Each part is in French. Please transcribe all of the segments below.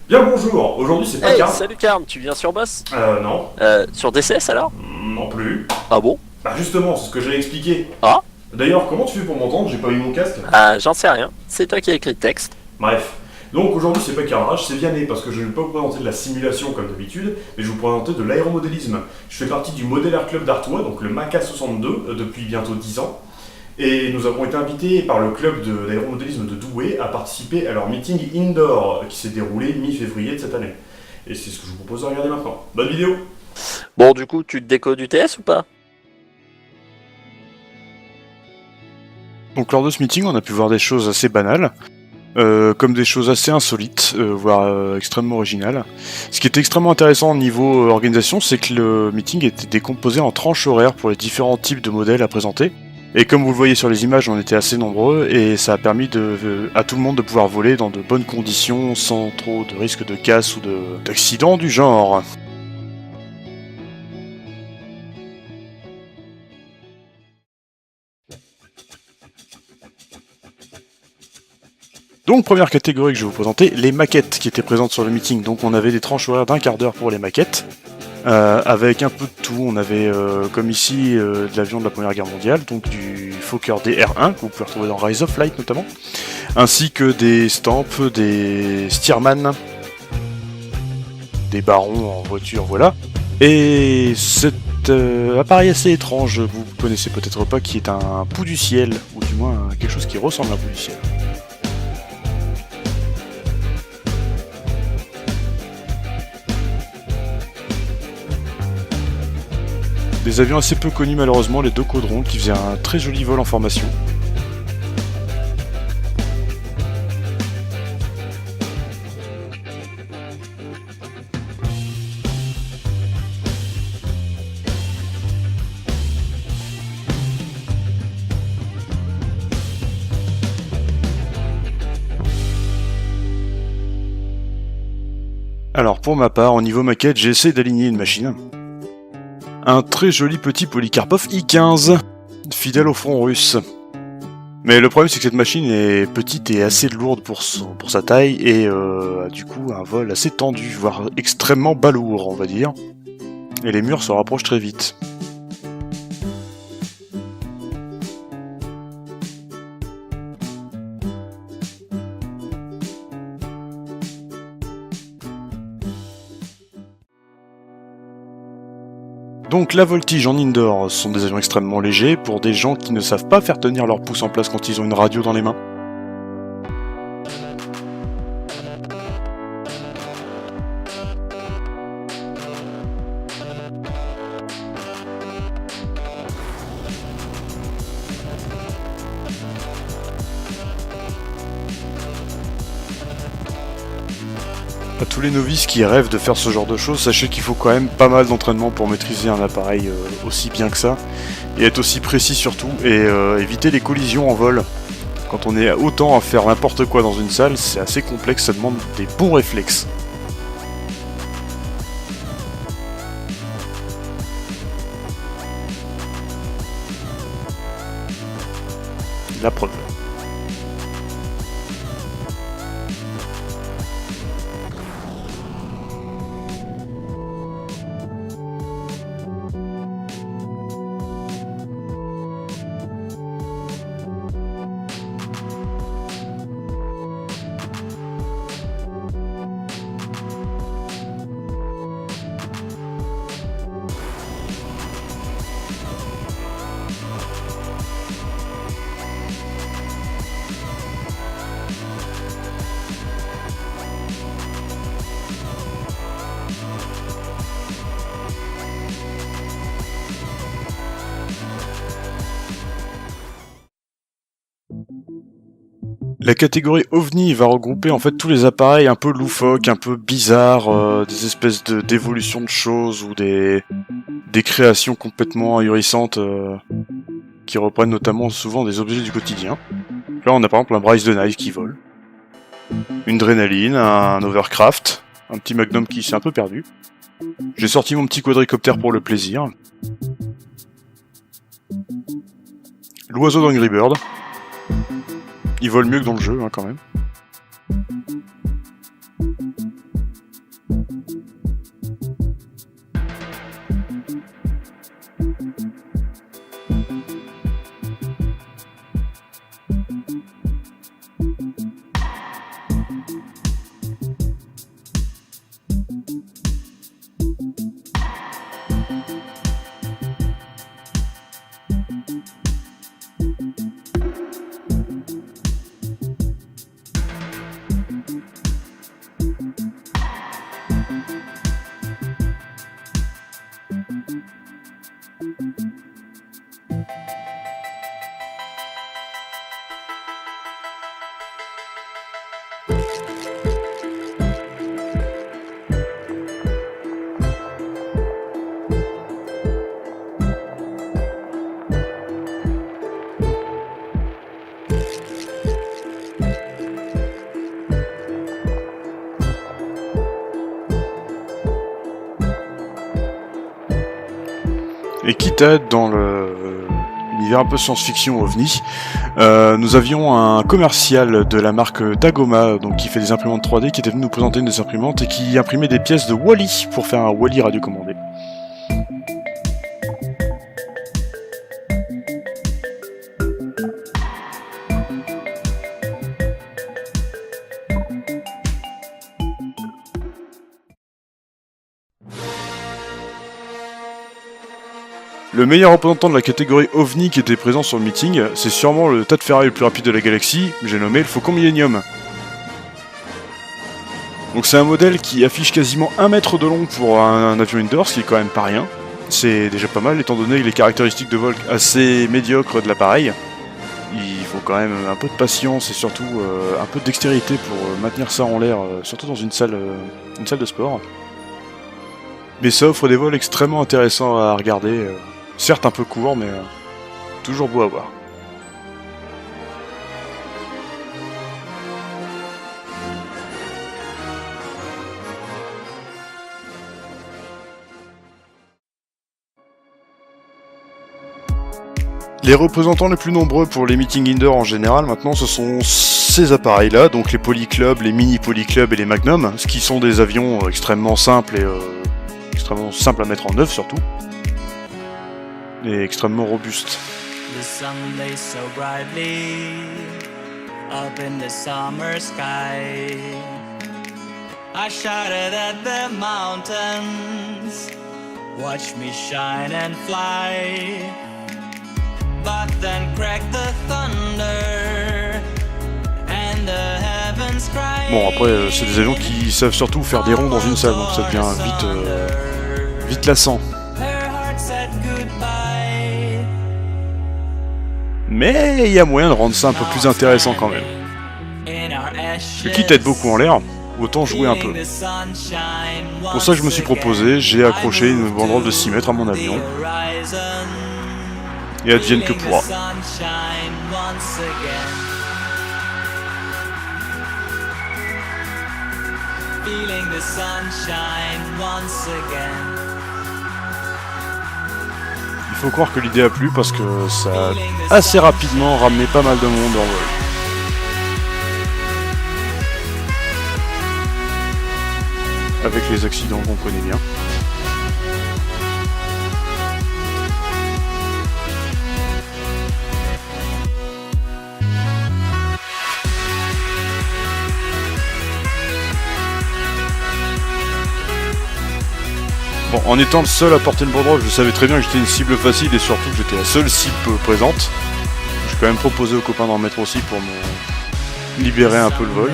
Bien bonjour, aujourd'hui c'est pas Hey, Karl. salut Karm, tu viens sur Boss? Non. Sur DCS alors? Non plus. Ah bon? Bah justement, c'est ce que j'allais expliquer. Ah? D'ailleurs, comment tu fais pour m'entendre? J'ai pas eu mon casque. Ah, j'en sais rien. C'est toi qui as écrit le texte. Bref. Donc aujourd'hui c'est pas Carrage, c'est Vianney, parce que je ne vais pas vous présenter de la simulation comme d'habitude, mais je vais vous présenter de l'aéromodélisme. Je fais partie du Modeler Club d'Artois, donc le MACA 62, depuis bientôt 10 ans. Et nous avons été invités par le club d'aéromodélisme de Douai à participer à leur meeting indoor qui s'est déroulé mi-février de cette année. Et c'est ce que je vous propose de regarder maintenant. Bonne vidéo. Bon, du coup, tu te décodes du TS ou pas? Donc lors de ce meeting, on a pu voir des choses assez banales, comme des choses assez insolites, voire extrêmement originales. Ce qui était extrêmement intéressant au niveau organisation, c'est que le meeting était décomposé en tranches horaires pour les différents types de modèles à présenter. Et comme vous le voyez sur les images, on était assez nombreux et ça a permis à tout le monde de pouvoir voler dans de bonnes conditions, sans trop de risque de casse ou d'accidents du genre. Donc première catégorie que je vais vous présenter, les maquettes qui étaient présentes sur le meeting. Donc on avait des tranches horaires d'un quart d'heure pour les maquettes, avec un peu de tout. On avait comme ici de l'avion de la Première Guerre mondiale, donc du Fokker DR-1 que vous pouvez retrouver dans Rise of Flight notamment, ainsi que des Stamp, des Stearman, des Barons en voiture, voilà. Et cet appareil assez étrange, vous connaissez peut-être pas, qui est un pouls du ciel, ou du moins quelque chose qui ressemble à un pouls du ciel. Des avions assez peu connus malheureusement, les deux Caudrons, qui faisaient un très joli vol en formation. Alors pour ma part, au niveau maquette, j'ai essayé d'aligner une machine. Un très joli petit Polikarpov I-15, fidèle au front russe. Mais le problème c'est que cette machine est petite et assez lourde pour sa taille et a du coup un vol assez tendu, voire extrêmement balourd on va dire. Et les murs se rapprochent très vite. Donc la voltige en indoor sont des avions extrêmement légers pour des gens qui ne savent pas faire tenir leur pouce en place quand ils ont une radio dans les mains. À tous les novices qui rêvent de faire ce genre de choses, sachez qu'il faut quand même pas mal d'entraînement pour maîtriser un appareil aussi bien que ça, et être aussi précis surtout, et éviter les collisions en vol. Quand on est autant à faire n'importe quoi dans une salle, c'est assez complexe, ça demande des bons réflexes. La preuve. La catégorie OVNI va regrouper en fait tous les appareils un peu loufoques, un peu bizarres, des espèces d'évolutions de choses ou des créations complètement ahurissantes qui reprennent notamment souvent des objets du quotidien. Là on a par exemple un Bryce de Knife qui vole, une Drénaline, un Overcraft, un petit Magnum qui s'est un peu perdu. J'ai sorti mon petit quadricoptère pour le plaisir. L'oiseau d'Angry Bird. Il vole mieux que dans le jeu, hein, quand même. Et quitte à être dans l'univers un peu science-fiction OVNI, nous avions un commercial de la marque Dagoma, donc qui fait des imprimantes 3D, qui était venu nous présenter une des imprimantes et qui imprimait des pièces de Wall-E pour faire un Wall-E radiocommandé. Le meilleur représentant de la catégorie OVNI qui était présent sur le meeting, c'est sûrement le tas de ferraille le plus rapide de la galaxie, j'ai nommé le Faucon Millennium. Donc c'est un modèle qui affiche quasiment 1 mètre de long pour un avion indoor, ce qui est quand même pas rien. C'est déjà pas mal étant donné les caractéristiques de vol assez médiocres de l'appareil. Il faut quand même un peu de patience et surtout un peu de dextérité pour maintenir ça en l'air, surtout dans une salle de sport. Mais ça offre des vols extrêmement intéressants à regarder. Certes un peu court, mais toujours beau à voir. Les représentants les plus nombreux pour les meetings indoor en général, maintenant, ce sont ces appareils-là, donc les Polyclubs, les mini Polyclubs et les Magnum, ce qui sont des avions extrêmement simples et extrêmement simples à mettre en œuvre surtout. Et extrêmement robuste. The sun lays so brightly up in the summer sky. I shouted at the mountains, watch me shine and fly. But then cracked the thunder and the heavens cried. Bon après c'est des avions qui savent surtout faire des ronds dans une salle, donc ça devient vite lassant. Mais il y a moyen de rendre ça un peu plus intéressant quand même. Et quitte à être beaucoup en l'air, autant jouer un peu. Pour ça je me suis proposé, j'ai accroché une banderole de 6 mètres à mon avion. Et advienne que pourra. Il faut croire que l'idée a plu parce que ça a assez rapidement ramené pas mal de monde en vol. Avec les accidents qu'on connaît bien. Bon, en étant le seul à porter une banderole, je savais très bien que j'étais une cible facile et surtout que j'étais la seule cible présente. J'ai quand même proposé aux copains d'en mettre aussi pour me libérer un peu le vol.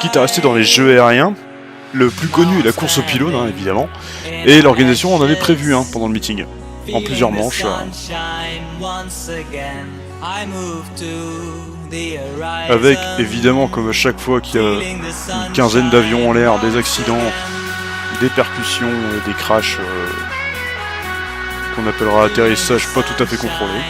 Quitte à rester dans les jeux aériens, le plus connu est la course au pylône, hein, évidemment, et l'organisation en avait prévu pendant le meeting, en plusieurs manches. Avec, évidemment, comme à chaque fois qu'il y a une quinzaine d'avions en l'air, des accidents, des percussions, des crashs qu'on appellera atterrissage pas tout à fait contrôlé.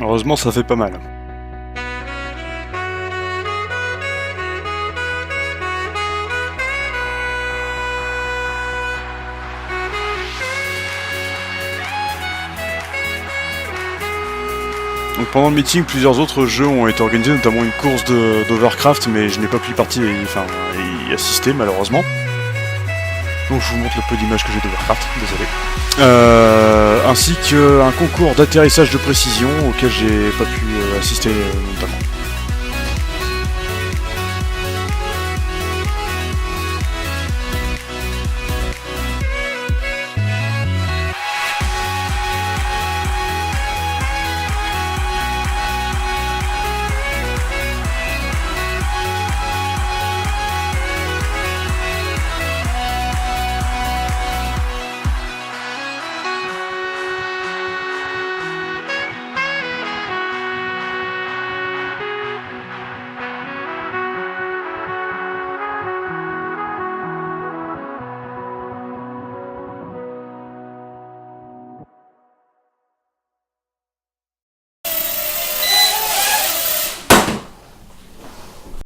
Heureusement, ça fait pas mal. Donc pendant le meeting, plusieurs autres jeux ont été organisés, notamment une course d'Overcraft, mais je n'ai pas pu y assister malheureusement. Donc je vous montre le peu d'images que j'ai d'Overcraft, désolé. Ainsi qu'un concours d'atterrissage de précision auquel j'ai pas pu assister notamment.